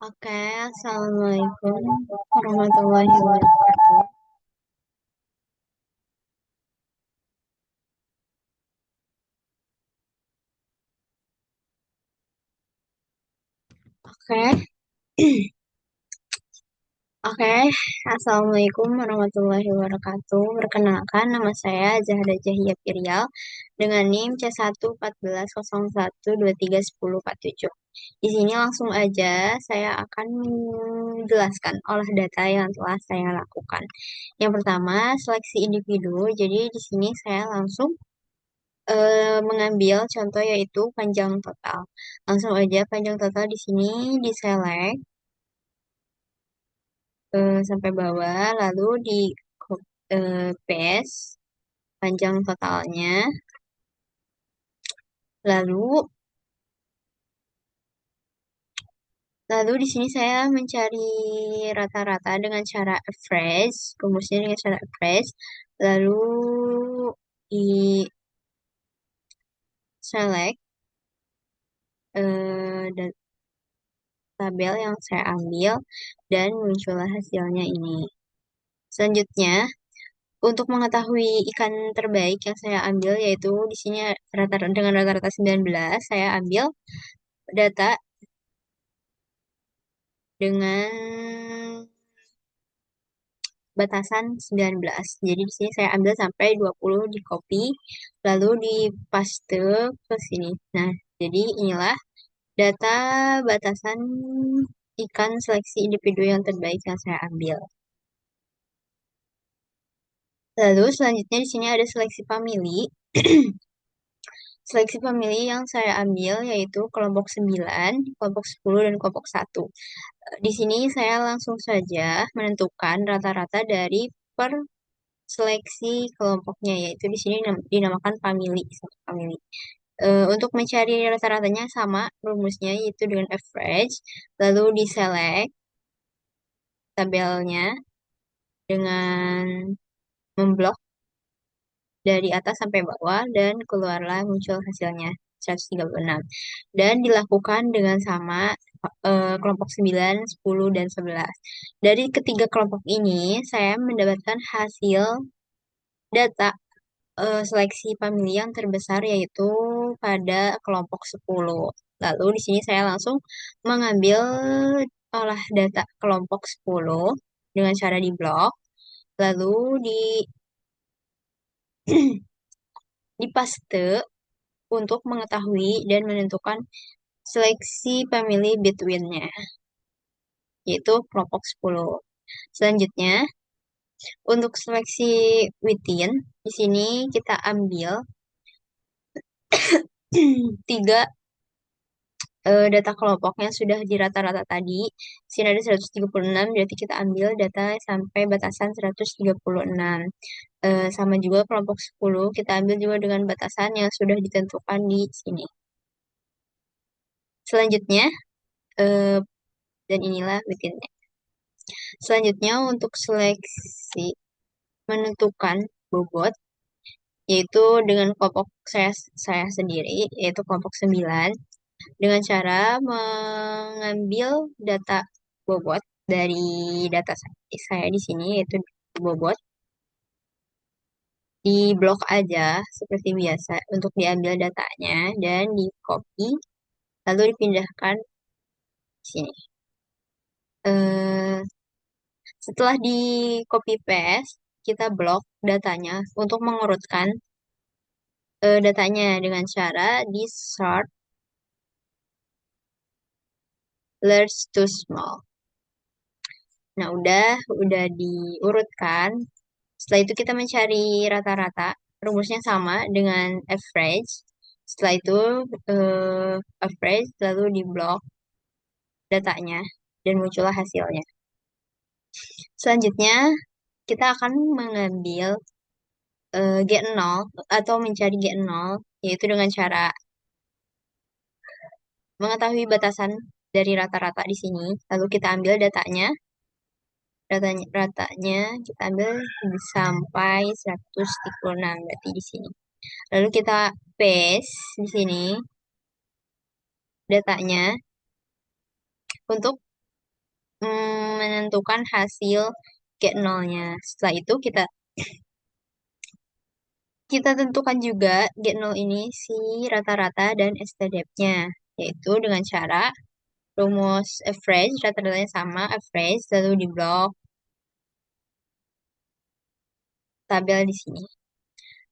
Oke, Assalamualaikum warahmatullahi wabarakatuh. Oke, oke, Assalamualaikum warahmatullahi wabarakatuh. Perkenalkan, nama saya Zahra Jahia Pirial dengan NIM C11401231047. Di sini langsung aja saya akan menjelaskan olah data yang telah saya lakukan. Yang pertama, seleksi individu. Jadi di sini saya langsung mengambil contoh yaitu panjang total. Langsung aja panjang total di sini diselect sampai bawah, lalu di paste panjang totalnya. Lalu lalu di sini saya mencari rata-rata dengan cara average, rumusnya dengan cara average. Lalu di select tabel yang saya ambil dan muncullah hasilnya ini. Selanjutnya, untuk mengetahui ikan terbaik yang saya ambil yaitu di sini dengan rata-rata 19, saya ambil data dengan batasan 19. Jadi di sini saya ambil sampai 20 di copy lalu di paste ke sini. Nah, jadi inilah data batasan ikan seleksi individu yang terbaik yang saya ambil. Lalu selanjutnya di sini ada seleksi family. Seleksi famili yang saya ambil yaitu kelompok 9, kelompok 10, dan kelompok 1. Di sini saya langsung saja menentukan rata-rata dari per seleksi kelompoknya, yaitu di sini dinamakan famili, satu famili. Untuk mencari rata-ratanya sama rumusnya yaitu dengan average, lalu diselect tabelnya dengan memblok dari atas sampai bawah dan keluarlah muncul hasilnya 136. Dan dilakukan dengan sama kelompok 9, 10, dan 11. Dari ketiga kelompok ini saya mendapatkan hasil data seleksi famili yang terbesar yaitu pada kelompok 10. Lalu di sini saya langsung mengambil olah data kelompok 10 dengan cara di blok, lalu dipaste untuk mengetahui dan menentukan seleksi family between-nya, yaitu kelompok 10. Selanjutnya, untuk seleksi within, di sini kita ambil tiga data kelompok yang sudah di rata-rata tadi. Di sini ada 136, berarti kita ambil data sampai batasan 136. Sama juga kelompok 10, kita ambil juga dengan batasan yang sudah ditentukan di sini. Selanjutnya, eh, dan inilah within-nya. Selanjutnya untuk seleksi menentukan bobot yaitu dengan kelompok saya sendiri yaitu kelompok 9 dengan cara mengambil data bobot dari data saya di sini yaitu bobot di blok aja seperti biasa untuk diambil datanya dan di copy lalu dipindahkan di sini. Eh, Setelah di copy paste, kita blok datanya untuk mengurutkan datanya dengan cara di sort large to small. Nah, udah diurutkan. Setelah itu kita mencari rata-rata. Rumusnya sama dengan average. Setelah itu average lalu di blok datanya dan muncullah hasilnya. Selanjutnya kita akan mengambil G0 atau mencari G0 yaitu dengan cara mengetahui batasan dari rata-rata di sini, lalu kita ambil ratanya kita ambil sampai 136 berarti di sini. Lalu kita paste di sini datanya untuk menentukan hasil G0-nya. Setelah itu kita kita tentukan juga G0 ini si rata-rata dan STDF-nya, yaitu dengan cara rumus average, rata-ratanya sama, average, lalu di blok tabel di sini.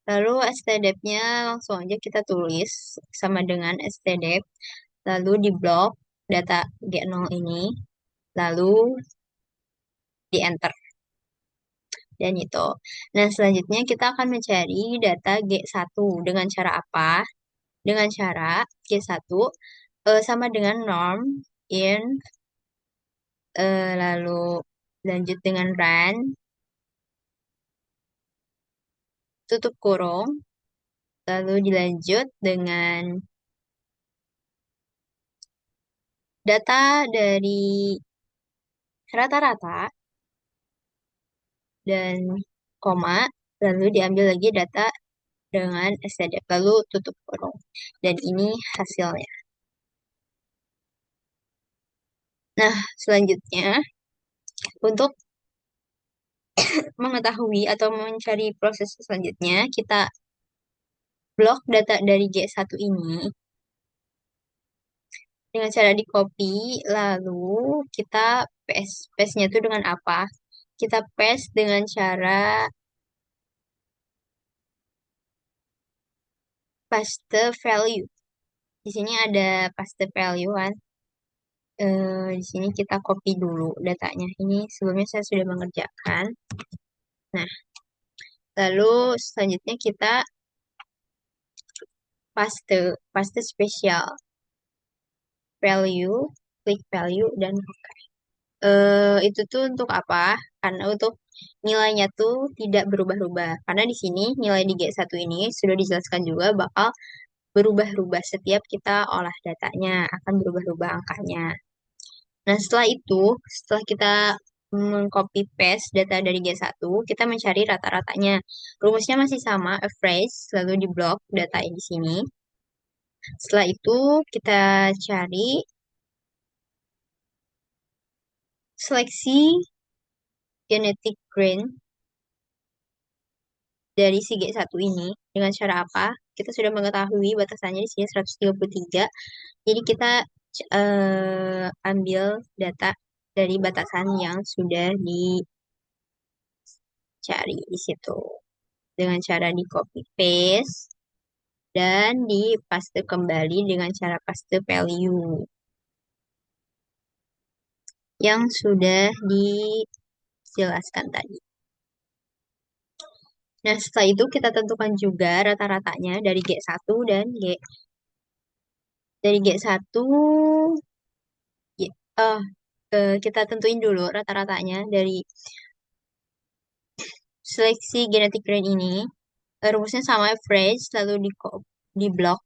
Lalu STDF-nya langsung aja kita tulis sama dengan STDF, lalu di blok data G0 ini, lalu di enter. Dan itu. Nah, selanjutnya kita akan mencari data G1 dengan cara apa? Dengan cara G1 sama dengan norm in lalu lanjut dengan run tutup kurung lalu dilanjut dengan data dari rata-rata dan koma lalu diambil lagi data dengan std lalu tutup kurung dan ini hasilnya. Nah, selanjutnya untuk mengetahui atau mencari proses selanjutnya, kita blok data dari G1 ini dengan cara di copy, lalu kita paste. Paste-nya itu dengan apa? Kita paste dengan cara paste value. Di sini ada paste value kan. Di sini kita copy dulu datanya. Ini sebelumnya saya sudah mengerjakan. Nah, lalu selanjutnya kita paste spesial value, klik value dan itu tuh untuk apa? Karena untuk nilainya tuh tidak berubah-ubah. Karena di sini nilai di G1 ini sudah dijelaskan juga bakal berubah-ubah setiap kita olah datanya, akan berubah-ubah angkanya. Nah, setelah itu, setelah kita mengcopy paste data dari G1, kita mencari rata-ratanya. Rumusnya masih sama, average, lalu di blok data di sini. Setelah itu, kita cari seleksi genetic grain dari si G1 ini dengan cara apa? Kita sudah mengetahui batasannya di sini 133. Jadi kita ambil data dari batasan yang sudah dicari di situ dengan cara di copy paste dan di paste kembali dengan cara paste value yang sudah dijelaskan tadi. Nah, setelah itu kita tentukan juga rata-ratanya dari G1 dan dari G1 G- eh, kita tentuin dulu rata-ratanya dari seleksi genetic grain ini. Rumusnya sama average, lalu di block,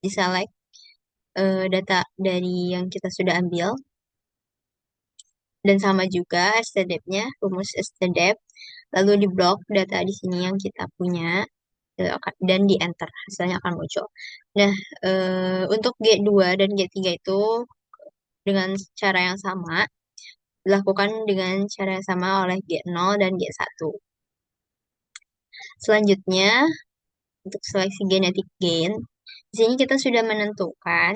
di select data dari yang kita sudah ambil. Dan sama juga stdep-nya, rumus stdep, lalu di blok data di sini yang kita punya, dan di enter, hasilnya akan muncul. Nah, untuk G2 dan G3 itu dengan cara yang sama, dilakukan dengan cara yang sama oleh G0 dan G1. Selanjutnya, untuk seleksi genetic gain, di sini kita sudah menentukan,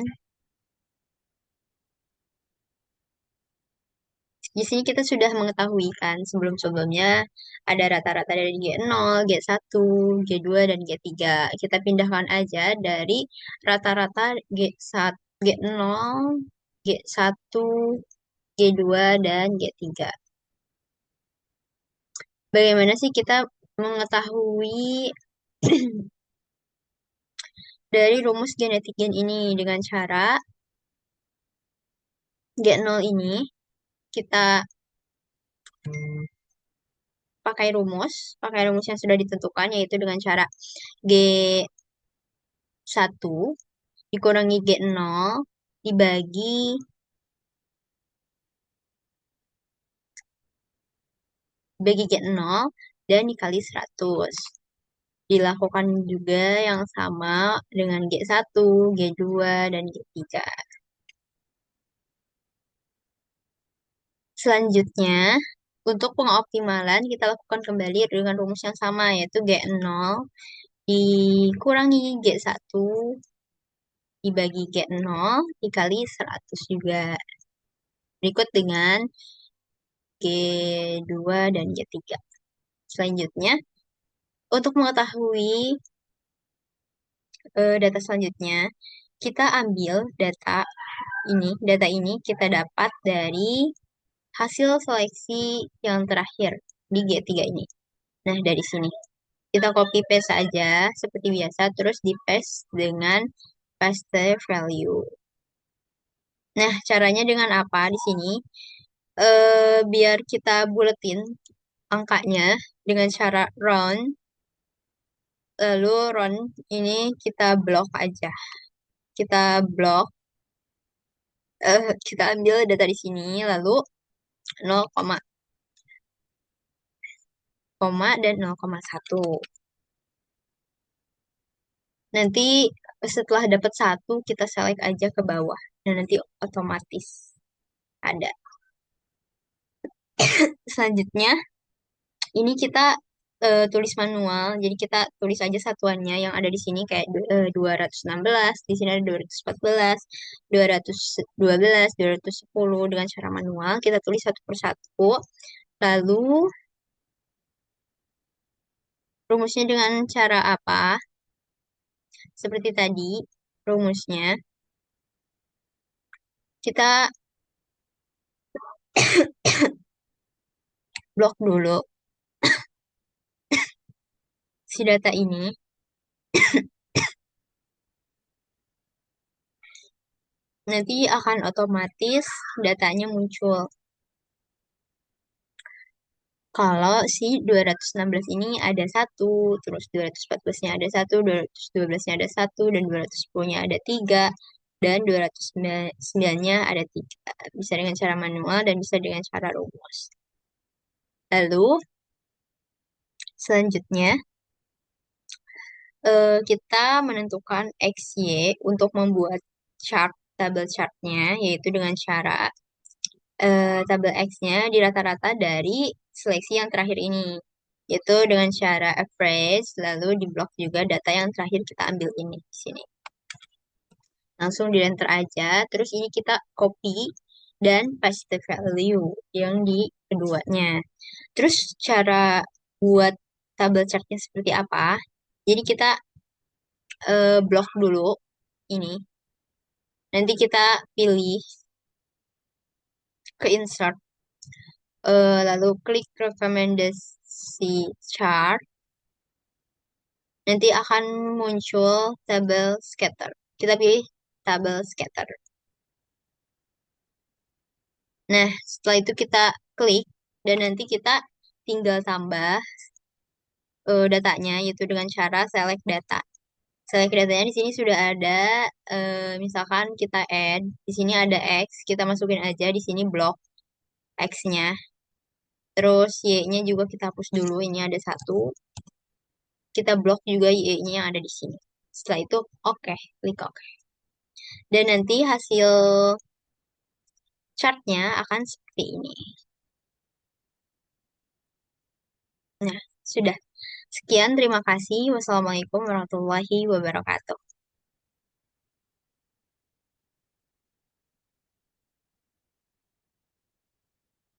di sini kita sudah mengetahui kan sebelum-sebelumnya ada rata-rata dari G0, G1, G2, dan G3. Kita pindahkan aja dari rata-rata G1, G0, G1, G2, dan G3. Bagaimana sih kita mengetahui dari rumus genetik gain ini dengan cara G0 ini kita pakai rumus yang sudah ditentukan yaitu dengan cara G1 dikurangi G0 dibagi G0 dan dikali 100. Dilakukan juga yang sama dengan G1, G2, dan G3. Selanjutnya, untuk pengoptimalan kita lakukan kembali dengan rumus yang sama yaitu G0 dikurangi G1 dibagi G0 dikali 100 juga. Berikut dengan G2 dan G3. Selanjutnya, untuk mengetahui data selanjutnya, kita ambil data ini kita dapat dari hasil seleksi yang terakhir di G3 ini. Nah, dari sini. Kita copy paste aja seperti biasa, terus di paste dengan paste value. Nah, caranya dengan apa di sini? Biar kita buletin angkanya dengan cara round, lalu round ini kita blok aja. Kita blok, kita ambil data di sini, lalu 0, koma dan 0,1. Nanti setelah dapat satu, kita select aja ke bawah. Dan nanti otomatis ada. Selanjutnya, ini kita tulis manual. Jadi kita tulis aja satuannya yang ada di sini kayak 216, di sini ada 214, 212, 210 dengan cara manual. Kita tulis satu persatu. Lalu rumusnya dengan cara apa? Seperti tadi, rumusnya kita blok dulu si data ini. Nanti akan otomatis datanya muncul. Kalau si 216 ini ada satu, terus 214-nya ada satu, 212-nya ada satu, dan 210-nya ada tiga, dan 209-nya ada tiga. Bisa dengan cara manual dan bisa dengan cara rumus. Lalu, selanjutnya, kita menentukan XY untuk membuat chart, tabel chartnya, yaitu dengan cara tabel X-nya di rata-rata dari seleksi yang terakhir ini, yaitu dengan cara average, lalu di blok juga data yang terakhir kita ambil ini di sini. Langsung di enter aja, terus ini kita copy dan paste value yang di keduanya. Terus cara buat tabel chartnya seperti apa? Jadi kita blok dulu ini. Nanti kita pilih ke insert, lalu klik rekomendasi chart. Nanti akan muncul tabel scatter. Kita pilih tabel scatter. Nah, setelah itu kita klik dan nanti kita tinggal tambah datanya yaitu dengan cara select data. Select datanya di sini sudah ada, misalkan kita add, di sini ada X, kita masukin aja di sini blok X-nya. Terus Y-nya juga kita hapus dulu, ini ada satu. Kita blok juga Y-nya yang ada di sini. Setelah itu, oke, klik oke. Dan nanti hasil chartnya akan seperti ini. Nah, sudah. Sekian, terima kasih. Wassalamualaikum warahmatullahi wabarakatuh.